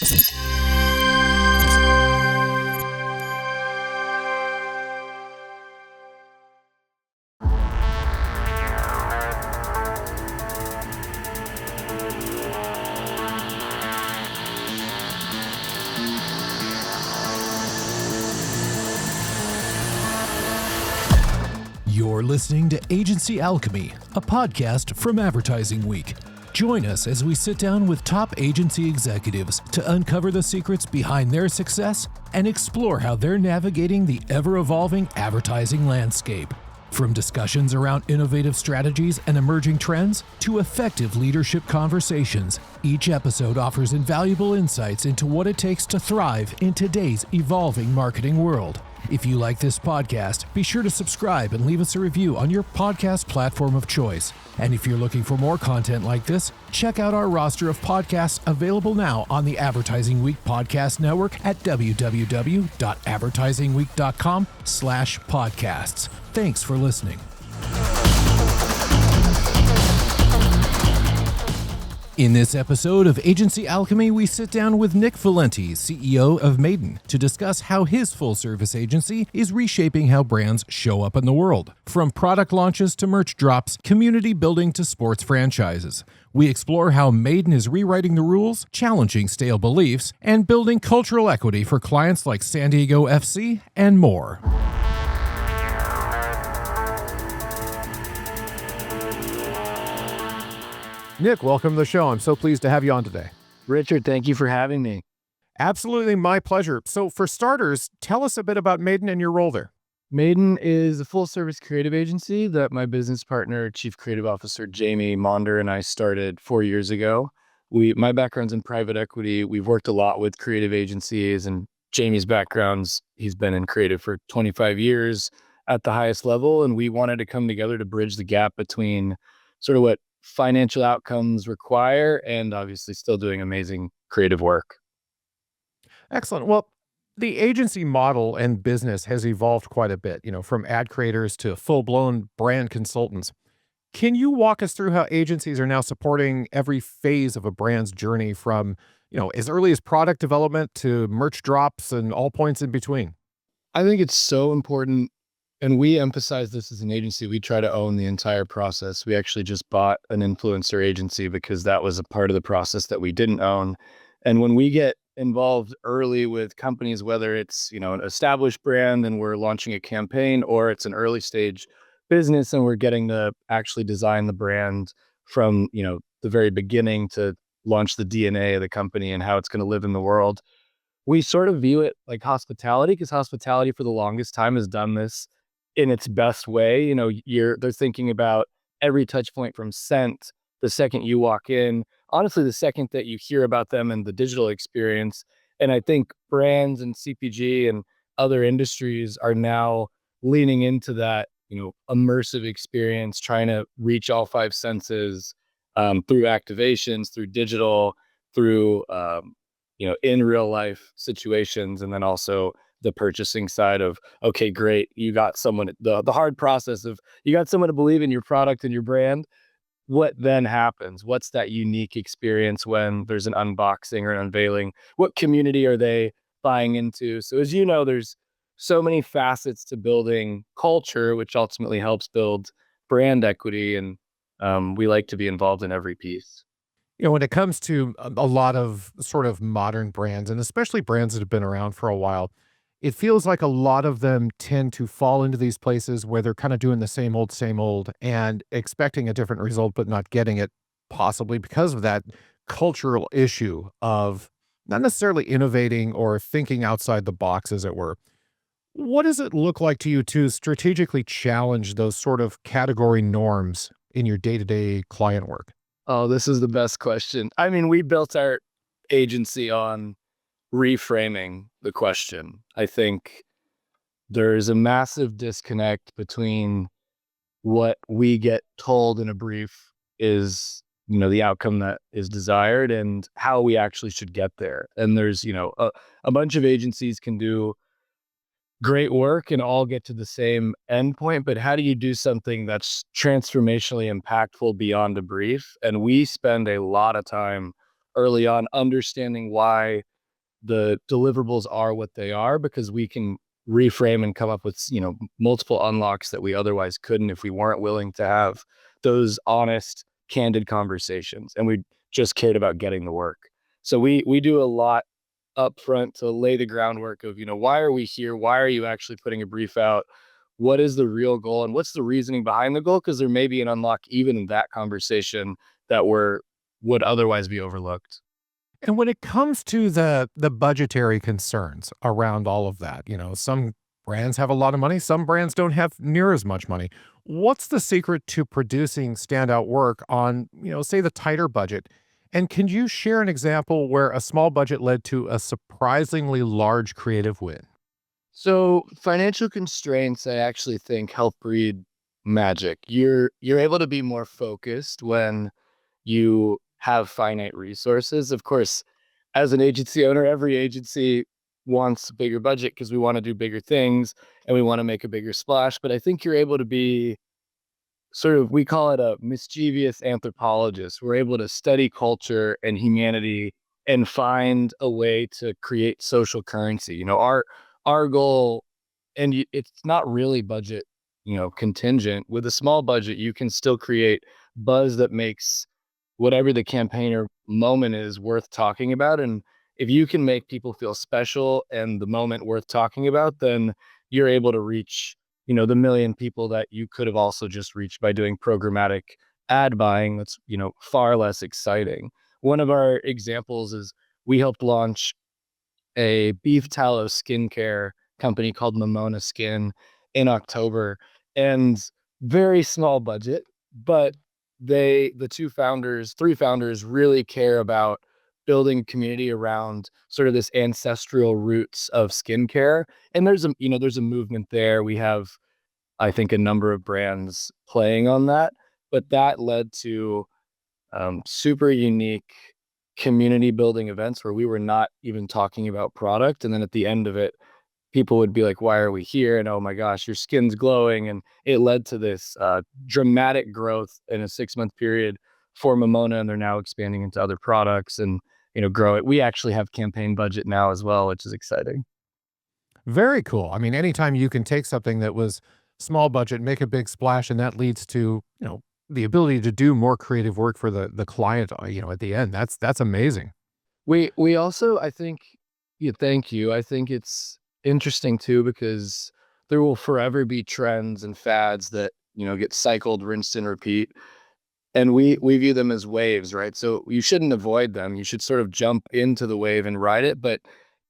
You're listening to Agency Alchemy, a podcast from Advertising Week. Join us as we sit down with top agency executives to uncover the secrets behind their success and explore how they're navigating the ever-evolving advertising landscape. From discussions around innovative strategies and emerging trends to effective leadership conversations, each episode offers invaluable insights into what it takes to thrive in today's evolving marketing world. If you like this podcast, be sure to subscribe and leave us a review on your podcast platform of choice. And if you're looking for more content like this, check out our roster of podcasts available now on the Advertising Week Podcast Network at www.advertisingweek.com/podcasts. Thanks for listening. In this episode of Agency Alchemy, we sit down with Nick Valenti, CEO of Mādin, to discuss how his full-service agency is reshaping how brands show up in the world. From product launches to merch drops, community building to sports franchises. We explore how Mādin is rewriting the rules, challenging stale beliefs, and building cultural equity for clients like San Diego FC and more. Nick, welcome to the show. I'm so pleased to have you on today. Richard, thank you for having me. Absolutely my pleasure. So for starters, tell us a bit about Mādin and your role there. Mdin is a full-service creative agency that my business partner, Chief Creative Officer Jamie Maunder, and I started 4 years ago. My background's in private equity. We've worked a lot with creative agencies, and Jamie's background's, he's been in creative for 25 years at the highest level, and we wanted to come together to bridge the gap between sort of what financial outcomes require and obviously still doing amazing creative work. Excellent. Well, the agency model and business has evolved quite a bit, from ad creators to full-blown brand consultants. Can you walk us through how agencies are now supporting every phase of a brand's journey from, as early as product development to merch drops and all points in between? I think it's so important, and we emphasize this as an agency. We try to own the entire process. We actually just bought an influencer agency because that was a part of the process that we didn't own. And when we get involved early with companies, whether it's, an established brand and we're launching a campaign, or it's an early stage business and we're getting to actually design the brand from, the very beginning to launch the DNA of the company and how it's going to live in the world, we sort of view it like hospitality, because hospitality for the longest time has done this in its best way. They're thinking about every touch point from scent, the second you walk in, honestly, the second that you hear about them and the digital experience. And I think brands and CPG and other industries are now leaning into that, immersive experience, trying to reach all five senses through activations, through digital, through, in real life situations. And then also the purchasing side of, okay, great. You got someone, the hard process of you got someone to believe in your product and your brand. What then happens? What's that unique experience when there's an unboxing or an unveiling? What community are they buying into? So as you know, there's so many facets to building culture, which ultimately helps build brand equity. And we like to be involved in every piece. When it comes to a lot of sort of modern brands, and especially brands that have been around for a while, it feels like a lot of them tend to fall into these places where they're kind of doing the same old, and expecting a different result, but not getting it, possibly because of that cultural issue of not necessarily innovating or thinking outside the box, as it were. What does it look like to you to strategically challenge those sort of category norms in your day-to-day client work? Oh, this is the best question. I mean, we built our agency on reframing the question. I think there's a massive disconnect between what we get told in a brief is, the outcome that is desired and how we actually should get there. And there's, a bunch of agencies can do great work and all get to the same endpoint, but how do you do something that's transformationally impactful beyond a brief? And we spend a lot of time early on understanding why the deliverables are what they are because we can reframe and come up with, multiple unlocks that we otherwise couldn't if we weren't willing to have those honest, candid conversations and we just cared about getting the work. So we do a lot up front to lay the groundwork of, why are we here? Why are you actually putting a brief out? What is the real goal and what's the reasoning behind the goal? Because there may be an unlock even in that conversation that would otherwise be overlooked. And when it comes to the budgetary concerns around all of that, some brands have a lot of money, some brands don't have near as much money. What's the secret to producing standout work on, say the tighter budget? And can you share an example where a small budget led to a surprisingly large creative win? So financial constraints, I actually think help breed magic. You're able to be more focused when you have finite resources. Of course, as an agency owner, every agency wants a bigger budget because we want to do bigger things and we want to make a bigger splash. But I think you're able to be sort of, we call it a mischievous anthropologist. We're able to study culture and humanity and find a way to create social currency. Our goal, and it's not really budget, contingent. With a small budget, you can still create buzz that makes whatever the campaign or moment is worth talking about. And if you can make people feel special and the moment worth talking about, then you're able to reach, the million people that you could have also just reached by doing programmatic ad buying. That's, far less exciting. One of our examples is we helped launch a beef tallow skincare company called Mimona Skin in October, and very small budget, but the three founders really care about building a community around sort of this ancestral roots of skincare. And there's a movement there. We have, I think, a number of brands playing on that, but that led to super unique community building events where we were not even talking about product. And then at the end of it, people would be like, why are we here? And oh my gosh, your skin's glowing. And it led to this dramatic growth in a 6-month period for Mimona. And they're now expanding into other products and, grow it. We actually have campaign budget now as well, which is exciting. Very cool. I mean, anytime you can take something that was small budget, make a big splash, and that leads to, the ability to do more creative work for the client, at the end. That's amazing. We also, I think, yeah, thank you. I think it's interesting too because there will forever be trends and fads that, get cycled, rinsed and repeat. And we view them as waves, right? So you shouldn't avoid them. You should sort of jump into the wave and ride it, but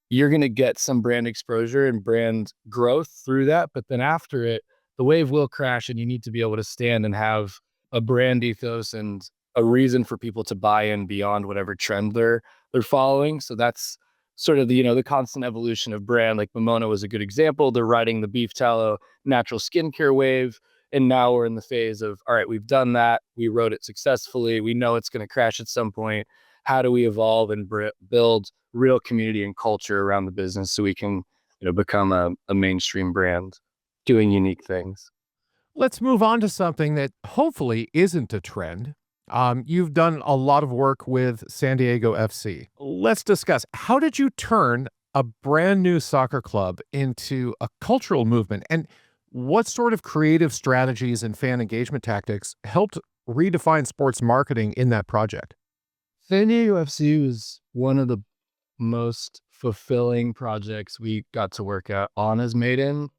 you're going to get some brand exposure and brand growth through that. But then after it, the wave will crash and you need to be able to stand and have a brand ethos and a reason for people to buy in beyond whatever trend they're following. So that's sort of the constant evolution of brand. Like Mimona was a good example. They're riding the beef tallow natural skincare wave. And now we're in the phase of, all right, we've done that. We wrote it successfully. We know it's going to crash at some point. How do we evolve and build real community and culture around the business so we can, become a mainstream brand doing unique things? Let's move on to something that hopefully isn't a trend. You've done a lot of work with San Diego FC. Let's discuss, how did you turn a brand new soccer club into a cultural movement? And what sort of creative strategies and fan engagement tactics helped redefine sports marketing in that project? San Diego FC was one of the most fulfilling projects we got to work on as Mādin.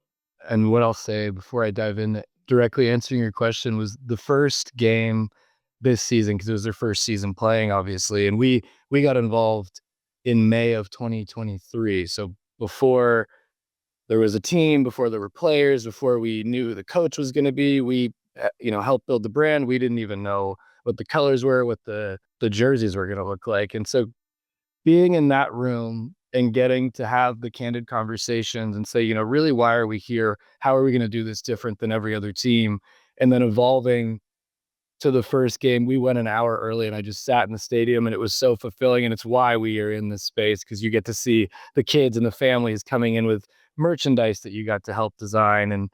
And what I'll say before I dive in, directly answering your question, was the first game this season, because it was their first season playing, obviously. And we got involved in May of 2023. So before there was a team, before there were players, before we knew who the coach was going to be, we helped build the brand. We didn't even know what the colors were, what the jerseys were going to look like. And so being in that room and getting to have the candid conversations and say, really, why are we here? How are we going to do this different than every other team? And then evolving to the first game, we went an hour early and I just sat in the stadium and it was so fulfilling. And it's why we are in this space, because you get to see the kids and the families coming in with merchandise that you got to help design, and,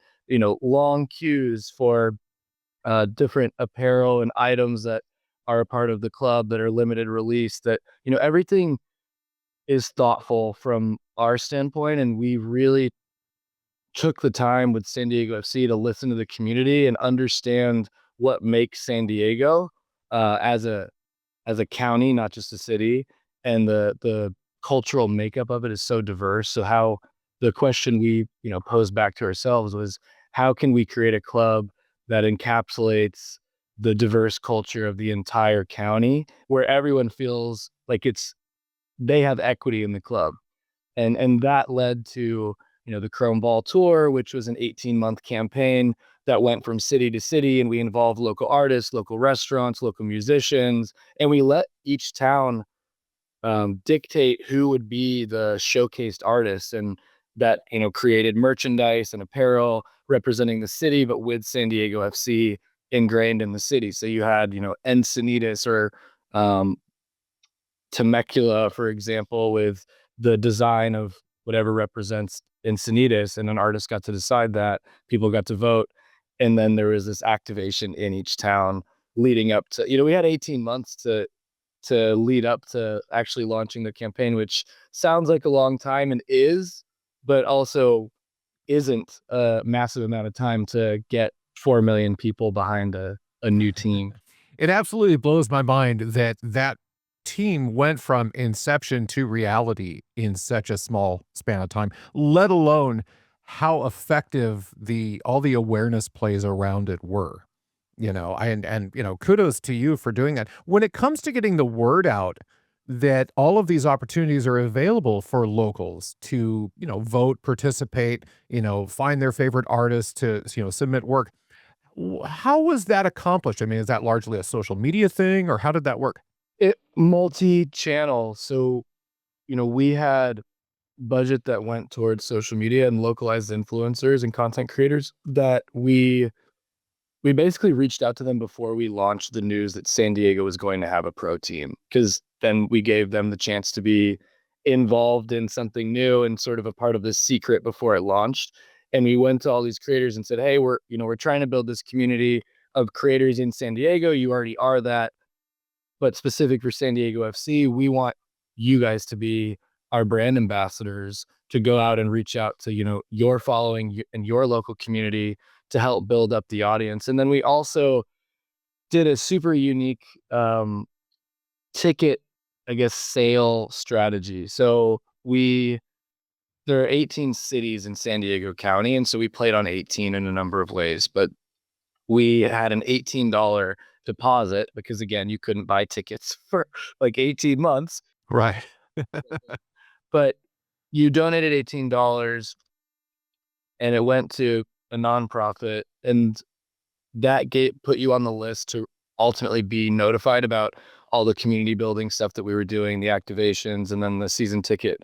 long queues for different apparel and items that are a part of the club that are limited release, that, everything is thoughtful from our standpoint, and we really took the time with San Diego FC to listen to the community and understand what makes San Diego as a county, not just a city, and the cultural makeup of it is so diverse. So how the question we posed back to ourselves was, how can we create a club that encapsulates the diverse culture of the entire county, where everyone feels like they have equity in the club, and that led to the Chrome Ball Tour, which was an 18-month campaign that went from city to city, and we involved local artists, local restaurants, local musicians, and we let each town dictate who would be the showcased artists, and that created merchandise and apparel representing the city, but with San Diego FC ingrained in the city. So you had Encinitas or um, Temecula, for example, with the design of whatever represents Encinitas, and an artist got to decide that, people got to vote, and then there was this activation in each town leading up to, we had 18 months to lead up to actually launching the campaign, which sounds like a long time and is, but also isn't a massive amount of time to get 4 million people behind a new team. It absolutely blows my mind that that team went from inception to reality in such a small span of time, let alone how effective all the awareness plays around it were. Kudos to you for doing that. When it comes to getting the word out that all of these opportunities are available for locals to, vote, participate, find their favorite artists to, submit work. How was that accomplished? I mean, is that largely a social media thing, or how did that work? It multi-channel. So, we had budget that went towards social media and localized influencers and content creators that we basically reached out to them before we launched the news that San Diego was going to have a pro team, because then we gave them the chance to be involved in something new and sort of a part of this secret before it launched. And we went to all these creators and said, hey, we're trying to build this community of creators in San Diego. You already are that, but specific for San Diego FC, we want you guys to be our brand ambassadors, to go out and reach out to, your following and your local community to help build up the audience. And then we also did a super unique ticket, I guess, sale strategy. So there are 18 cities in San Diego County, and so we played on 18 in a number of ways, but we had an $18 deposit because, again, you couldn't buy tickets for like 18 months. Right. But you donated $18 and it went to a nonprofit, and that put you on the list to ultimately be notified about all the community building stuff that we were doing, the activations, and then the season ticket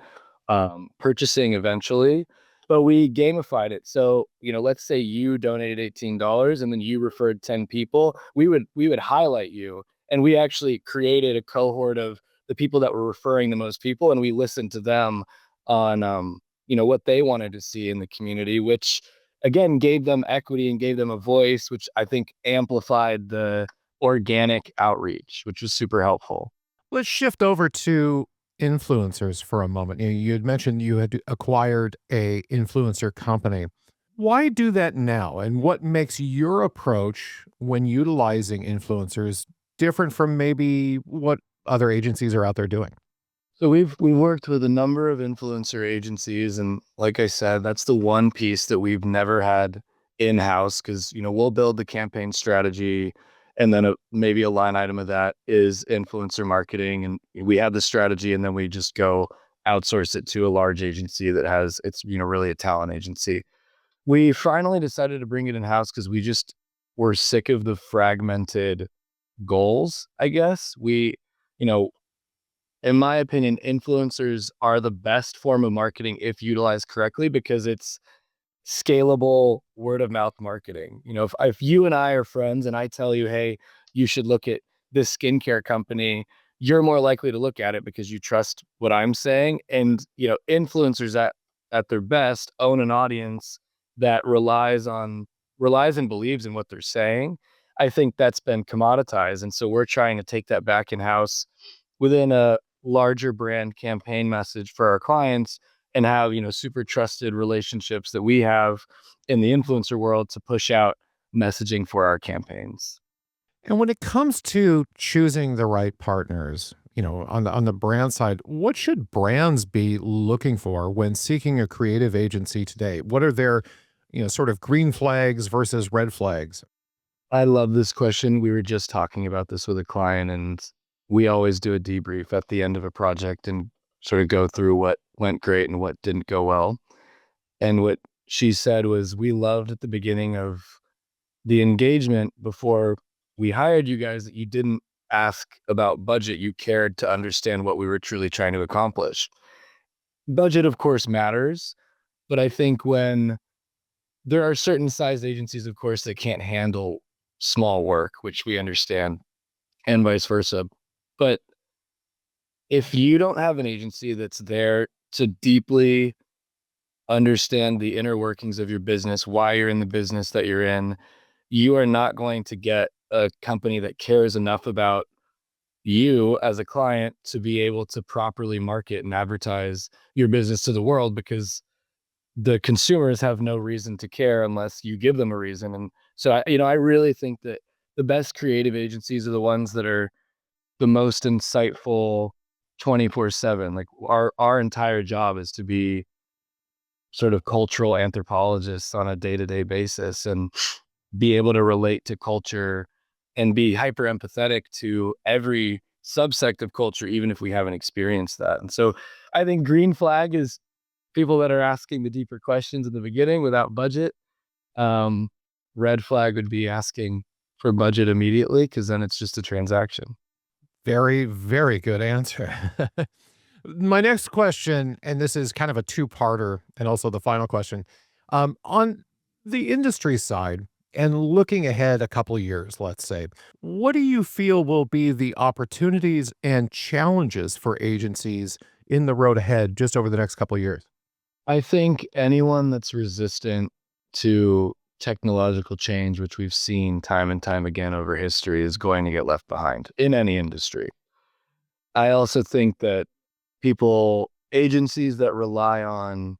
purchasing eventually. But we gamified it. So, let's say you donated $18 and then you referred 10 people, we would highlight you. And we actually created a cohort of the people that were referring the most people, and we listened to them on what they wanted to see in the community, which again gave them equity and gave them a voice, which I think amplified the organic outreach, which was super helpful. Let's shift over to influencers for a moment. You had mentioned you had acquired a influencer company. Why do that now? And what makes your approach when utilizing influencers different from maybe what other agencies are out there doing? So we've worked with a number of influencer agencies, and like I said, that's the one piece that we've never had in-house, because we'll build the campaign strategy, and then maybe a line item of that is influencer marketing, and we have the strategy, and then we just go outsource it to a large agency that has it's really a talent agency. We finally decided to bring it in-house because we just were sick of the fragmented goals, I guess. You know, in my opinion, influencers are the best form of marketing if utilized correctly, because it's scalable word of mouth marketing. If you and I are friends and I tell you, hey, you should look at this skincare company, you're more likely to look at it because you trust what I'm saying. And, influencers at their best own an audience that relies and believes in what they're saying. I think that's been commoditized. And so we're trying to take that back in house within larger brand campaign message for our clients and have, super trusted relationships that we have in the influencer world to push out messaging for our campaigns. And when it comes to choosing the right partners, on the brand side, what should brands be looking for when seeking a creative agency today? What are their, sort of green flags versus red flags? I love this question. We were just talking about this with a client, and we always do a debrief at the end of a project and sort of go through what went great and what didn't go well. And what she said was, we loved at the beginning of the engagement before we hired you guys that you didn't ask about budget. You cared to understand what we were truly trying to accomplish. Budget, of course, matters, but I think when there are certain size agencies, of course, that can't handle small work, which we understand, and vice versa. But if you don't have an agency that's there to deeply understand the inner workings of your business, why you're in the business that you're in, you are not going to get a company that cares enough about you as a client to be able to properly market and advertise your business to the world, because the consumers have no reason to care unless you give them a reason. And so, I really think that the best creative agencies are the ones that are the most insightful 24/7. Like our entire job is to be sort of cultural anthropologists on a day-to-day basis and be able to relate to culture and be hyper empathetic to every subsect of culture, even if we haven't experienced that. And so I think green flag is people that are asking the deeper questions in the beginning without budget. Red flag would be asking for budget immediately, because then it's just a transaction. Very, very good answer. My next question, and this is kind of a two-parter and also the final question, on the industry side and looking ahead a couple of years, let's say, what do you feel will be the opportunities and challenges for agencies in the road ahead just over the next couple of years? I think anyone that's resistant to technological change, which we've seen time and time again over history, is going to get left behind in any industry. I also think that agencies that rely on,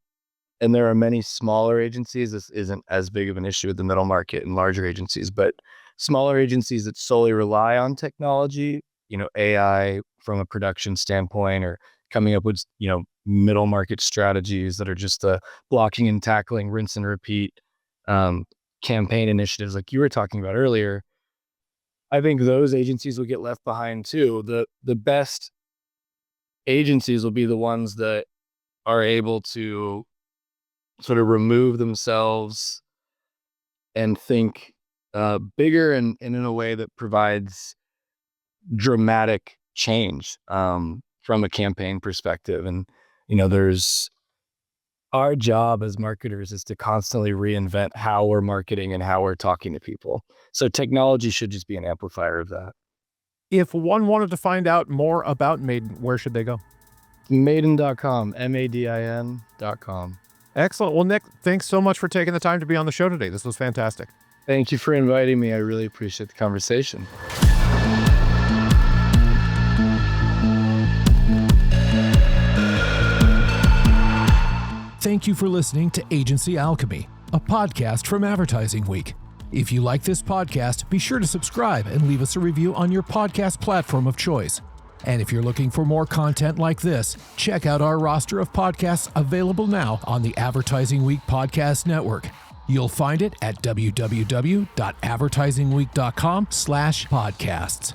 and there are many smaller agencies, this isn't as big of an issue with the middle market and larger agencies, but smaller agencies that solely rely on technology, AI from a production standpoint, or coming up with, middle market strategies that are just blocking and tackling, rinse and repeat campaign initiatives like you were talking about earlier. I think those agencies will get left behind too. The best agencies will be the ones that are able to sort of remove themselves and think bigger and in a way that provides dramatic change from a campaign perspective. And, there's our job as marketers is to constantly reinvent how we're marketing and how we're talking to people. So technology should just be an amplifier of that. If one wanted to find out more about Mdin, where should they go? Mādin.com, Mādin.com. Excellent. Well, Nick, thanks so much for taking the time to be on the show today. This was fantastic. Thank you for inviting me. I really appreciate the conversation. Thank you for listening to Agency Alchemy, a podcast from Advertising Week. If you like this podcast, be sure to subscribe and leave us a review on your podcast platform of choice. And if you're looking for more content like this, check out our roster of podcasts available now on the Advertising Week Podcast Network. You'll find it at www.advertisingweek.com/podcasts.